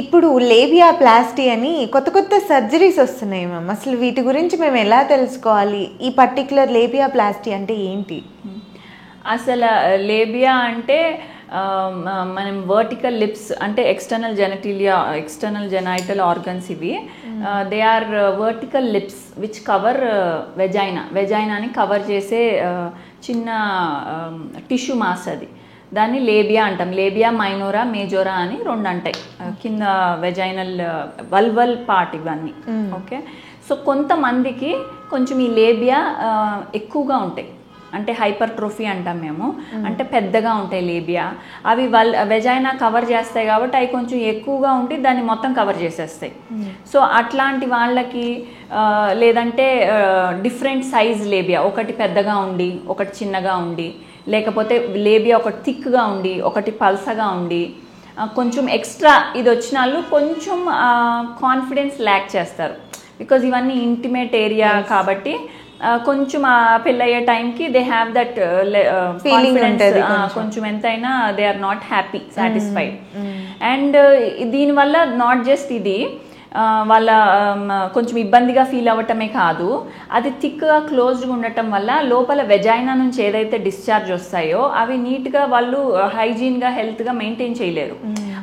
ఇప్పుడు లేబియా ప్లాస్టీ అని కొత్త కొత్త సర్జరీస్ వస్తున్నాయి మ్యామ్. అసలు వీటి గురించి మేము ఎలా తెలుసుకోవాలి? ఈ పర్టికులర్ లేబియా ప్లాస్టీ అంటే ఏంటి? అసలు లేబియా అంటే మనం వర్టికల్ లిప్స్ అంటే ఎక్స్టర్నల్ జెనైటల్ ఆర్గన్స్ ఇవి. They are vertical lips which cover వెజైనాని కవర్ చేసే చిన్న టిష్యూ మాస్. అది దాన్ని లేబియా అంటాం. లేబియా మైనోరా మేజోరా అని రెండు అంటాయి. కింద వెజైనల్ వల్వల్ పార్ట్ ఇవన్నీ. ఓకే, సో కొంతమందికి కొంచెం ఈ లేబియా ఎక్కువగా ఉంటాయి, అంటే హైపర్ట్రోఫీ అంటాం మేము. అంటే పెద్దగా ఉంటాయి లేబియా. అవి వెజైనా కవర్ చేస్తాయి కాబట్టి అవి కొంచెం ఎక్కువగా ఉండి దాన్ని మొత్తం కవర్ చేసేస్తాయి. సో అట్లాంటి వాళ్ళకి లేదంటే డిఫరెంట్ సైజ్ లేబియా, ఒకటి పెద్దగా ఉండి ఒకటి చిన్నగా ఉండి, లేకపోతే లేబియా ఒకటి థిక్గా ఉండి ఒకటి పల్సగా ఉండి, కొంచెం ఎక్స్ట్రా ఇది వచ్చిన వాళ్ళు కొంచెం కాన్ఫిడెన్స్ ల్యాక్ చేస్తారు. బికాజ్ ఇవన్నీ ఇంటిమేట్ ఏరియా కాబట్టి కొంచెం పెళ్ళయ్యే టైంకి దే హ్యావ్ దట్ కాన్ఫిడెన్స్, కొంచెం ఎంతైనా they are not happy, satisfied. And దీనివల్ల నాట్ జస్ట్ ఇది వాళ్ళ కొంచెం ఇబ్బందిగా ఫీల్ అవ్వటమే కాదు, అది థిక్గా క్లోజ్డ్గా ఉండటం వల్ల లోపల వెజైనా నుంచి ఏదైతే డిశ్చార్జ్ వస్తాయో అవి నీట్గా వాళ్ళు హైజీన్గా హెల్త్గా మెయింటైన్ చేయలేరు.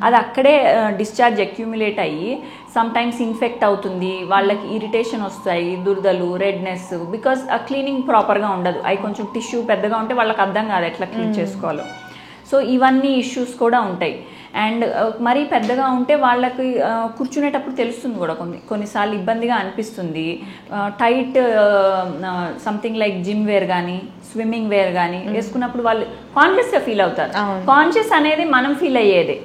అది అక్కడే డిశ్చార్జ్ అక్యూములేట్ అయ్యి సమ్టైమ్స్ ఇన్ఫెక్ట్ అవుతుంది, వాళ్ళకి ఇరిటేషన్ వస్తాయి, దురదలు, రెడ్నెస్, బికాజ్ ఆ క్లీనింగ్ ప్రాపర్గా ఉండదు. అవి కొంచెం టిష్యూ పెద్దగా ఉంటే వాళ్ళకి అర్థం కాదు ఎట్లా క్లీన్ చేసుకోవాలో. సో ఇవన్నీ ఇష్యూస్ కూడా ఉంటాయి. అండ్ మరీ పెద్దగా ఉంటే వాళ్ళకి కూర్చునేటప్పుడు తెలుస్తుంది కూడా, కొన్నిసార్లు ఇబ్బందిగా అనిపిస్తుంది. Tight something like gym wear కానీ స్విమ్మింగ్ వేర్ కానీ వేసుకున్నప్పుడు వాళ్ళు కాన్షియస్గా ఫీల్ అవుతారు. కాన్షియస్ అనేది మనం ఫీల్ అయ్యేదే.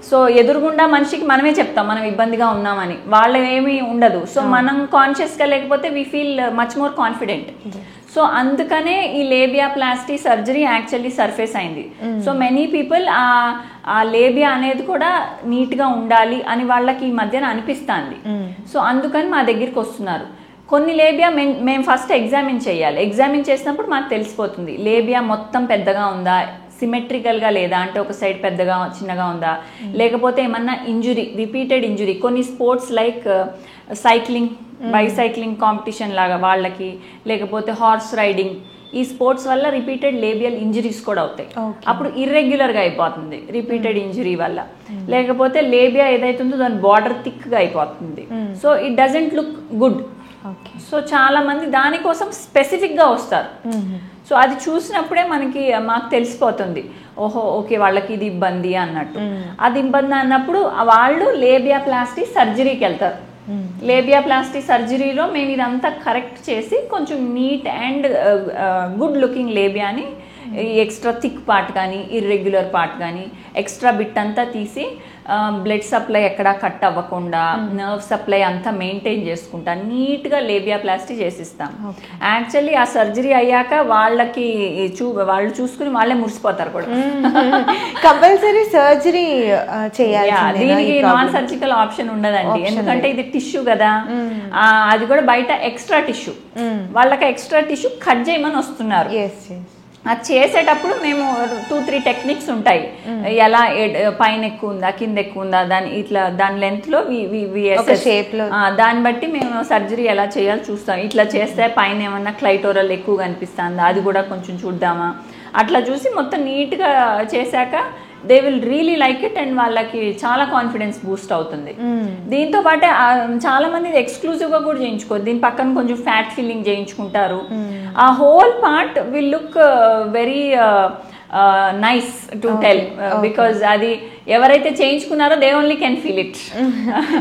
సో ఎదురుగుండా మనిషికి మనమే చెప్తాం మనం ఇబ్బందిగా ఉన్నామని, వాళ్ళు ఏమీ ఉండదు. సో మనం కాన్షియస్గా లేకపోతే we feel much more confident. So అందుకనే ఈ లేబియా ప్లాస్టీ సర్జరీ యాక్చువల్లీ సర్ఫేస్ అయింది. సో మెనీ పీపుల్ ఆ లేబియా అనేది కూడా నీట్గా ఉండాలి అని వాళ్ళకి ఈ మధ్యన అనిపిస్తుంది. సో అందుకని మా దగ్గరికి వస్తున్నారు. కొన్ని లేబియా మేము ఫస్ట్ ఎగ్జామిన్ చేయాలి. ఎగ్జామిన్ చేసినప్పుడు మాకు తెలిసిపోతుంది లేబియా మొత్తం పెద్దగా ఉందా, సిమెట్రికల్గా లేదా, అంటే ఒక సైడ్ పెద్దగా చిన్నగా ఉందా, లేకపోతే ఏమన్నా ఇంజురీ, రిపీటెడ్ ఇంజురీ. కొన్ని sports like cycling, bicycling competition లాగా వాళ్ళకి, లేకపోతే హార్స్ రైడింగ్, ఈ స్పోర్ట్స్ వల్ల రిపీటెడ్ లేబియల్ ఇంజరీస్ కూడా అవుతాయి. అప్పుడు ఇర్రెగ్యులర్గా అయిపోతుంది రిపీటెడ్ ఇంజరీ వల్ల. లేకపోతే లేబియా ఏదైతుందో దాని బార్డర్ థిక్గా అయిపోతుంది. So it doesn't look good. So చాలా మంది దానికోసం స్పెసిఫిక్గా వస్తారు. సో అది చూసినప్పుడే మాకు తెలిసిపోతుంది, ఓహో ఓకే వాళ్ళకి ఇది ఇబ్బంది అన్నట్టు. అది ఇబ్బంది అన్నప్పుడు వాళ్ళు లేబియా ప్లాస్టీ సర్జరీకి వెళ్తారు. లేబియా ప్లాస్టీ సర్జరీలో మేము ఇదంతా కరెక్ట్ చేసి కొంచెం నీట్ అండ్ గుడ్ లుకింగ్ లేబియాని, ఎక్స్ట్రా థిక్ పార్ట్ కానీ ఇర్రెగ్యులర్ పార్ట్ కానీ ఎక్స్ట్రా బిట్ అంతా తీసి బ్లడ్ సప్లై ఎక్కడా కట్ అవ్వకుండా, నర్వ్ సప్లై అంతా మెయింటైన్ చేసుకుంటా నీట్గా లేబియా ప్లాస్టీ చేసిస్తాం. యాక్చువల్లీ ఆ సర్జరీ అయ్యాక వాళ్ళు చూసుకుని వాళ్ళే మురిసిపోతారు కూడా. కంపల్సరీ సర్జరీ చేయాలి, దీనికి నాన్ సర్జికల్ ఆప్షన్ ఉండదండి. ఎందుకంటే ఇది టిష్యూ కదా, అది కూడా బయట ఎక్స్ట్రా టిష్యూ, వాళ్ళకి ఎక్స్ట్రా టిష్యూ కట్ చేయమని వస్తున్నారు. అది చేసేటప్పుడు మేము 2-3 టెక్నిక్స్ ఉంటాయి. ఎలా పైన ఎక్కువ ఉందా కింద ఎక్కువ ఉందా దాని లెంత్ లో దాన్ని బట్టి మేము సర్జరీ ఎలా చేయాలో చూస్తాం. ఇట్లా చేస్తే పైన ఏమన్నా క్లైటోరల్ ఎక్కువగా అనిపిస్తుందా అది కూడా కొంచెం చూద్దామా, అట్లా చూసి మొత్తం నీట్గా చేశాక they will really like it and వాళ్ళకి చాలా కాన్ఫిడెన్స్ బూస్ట్ అవుతుంది. దీంతో పాటే చాలా మంది ఎక్స్క్లూజివ్గా కూడా చేయించుకోరు. దీని పక్కన కొంచెం ఫ్యాట్ ఫిల్లింగ్ చేయించుకుంటారు. ఆ whole part will look very nice to tell, because అది ఎవరైతే చేయించుకున్నారో they only can feel it.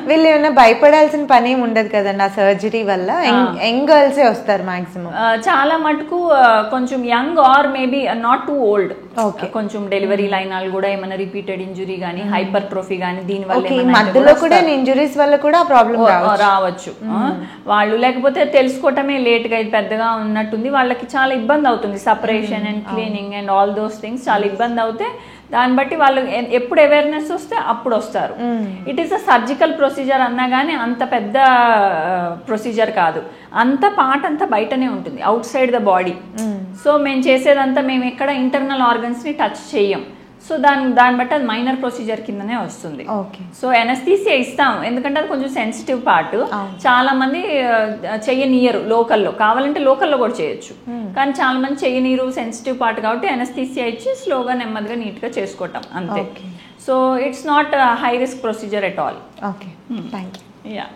వీళ్ళు ఏమైనా భయపడాల్సిన పని ఏమి ఉండదు కదండి ఆ సర్జరీ వల్ల? యంగ్ గర్ల్సే వస్తారు మాక్సిమం. చాలా మటుకు కొంచెం young or maybe not two old, కొంచెం డెలివరీ లైన్ వాళ్ళు కూడా ఏమైనా రిపీటెడ్ ఇంజురీ కానీ హైపర్ ట్రోఫీ కానీ దీని వల్ల మధ్యలో కూడా ఇంజురీస్ వల్ల కూడా ప్రాబ్లం రావచ్చు. వాళ్ళు లేకపోతే తెలుసుకోవటమే లేట్ గా ఇది పెద్దగా ఉన్నట్టుంది, వాళ్ళకి చాలా ఇబ్బంది అవుతుంది. Separation and cleaning and all those things చాలా ఇబ్బంది అవుతాయి. దాన్ని బట్టి వాళ్ళు ఎప్పుడు అవేర్నెస్ వస్తే అప్పుడు వస్తారు. It is a surgical procedure అన్నా కానీ అంత పెద్ద ప్రొసీజర్ కాదు. అంత పార్ట్ అంతా బయటనే ఉంటుంది, out side the body. So మేము చేసేదంతా మేము ఎక్కడ ఇంటర్నల్ ఆర్గన్స్ని టచ్ చెయ్యం. సో దాన్ని బట్టి అది మైనర్ ప్రొసీజర్ కిందనే వస్తుంది. ఓకే. సో ఎనస్థీసియా ఇస్తాం, ఎందుకంటే అది కొంచెం సెన్సిటివ్ పార్ట్. చాలా మంది చెయ్యనీయరు లోకల్లో, కావాలంటే లోకల్లో కూడా చేయొచ్చు, కానీ చాలా మంది చెయ్యనీరు, సెన్సిటివ్ పార్ట్ కాబట్టి ఎనస్థీసియా ఇచ్చి స్లోగా నెమ్మదిగా నీట్గా చేసుకోవటం అంతే. So it's not high risk procedure at all. Okay, thank you. Yeah.